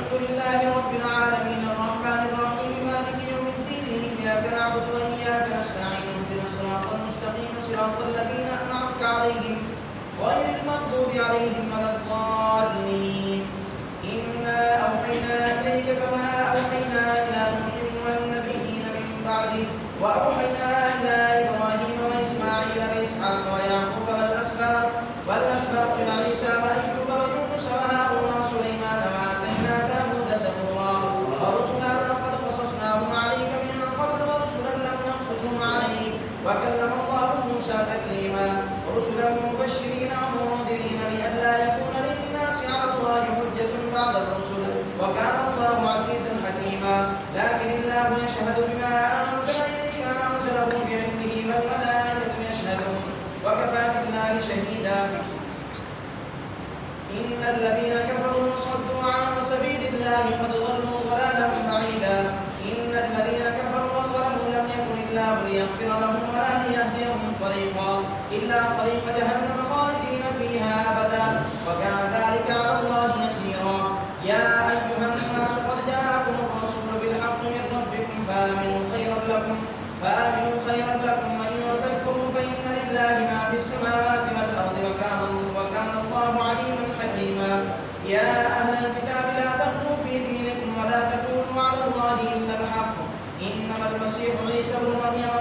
الحمد لله رب العالمين الرحمن الرحيم مالك يوم الدين إياك نعبد وإياك نستعين اهدنا الصراط المستقيم صراط الذين أنعمت عليهم غير المغضوب عليهم ولا الضالين. إنا أوحينا إليك كما أوحينا إلى نوح والنبيين من بعده وأوحينا إلى إبراهيم وإسماعيل وإسحاق ويعقوب والأسباط وعيسى وأيوب ويونس وهارون وسليمان وآتينا داود زبورا ورسلا قد قصصناهم عليك من قبل ورسلا لم نقصصهم عليك وكلم الله موسى تكليما رسلا مبشرين ومنذرين لئلا يكون للناس على الله حجة بعد الرسل وكان الله عزيزا حكيما. لكن الله يشهد بما أنزل إليك أنزله بعلمه والملائكة يشهدون وكفى بالله شهيدا. إن الذين كفروا وصدوا عن سبيل الله قد ضلوا ضلالا بعيدا. إن الذين كفروا وظلموا لم يكن الله ليغفر لهم ولا ليهديهم طريقا إلا طريق جهنم خالدين فيها أبدا وكان ذلك على الله يسيرا. يا أيها الناس قد جاءكم الرسول بالحق من ربكم فآمنوا خيرا لكم وإن تكفروا فإن لله ما في السماوات والأرض وكان الله عليما حكيما. يا أهل الكتاب لا تغلوا في دينكم ولا تقولوا على الله إلا الحق إنما المسيح عيسى ابن مريم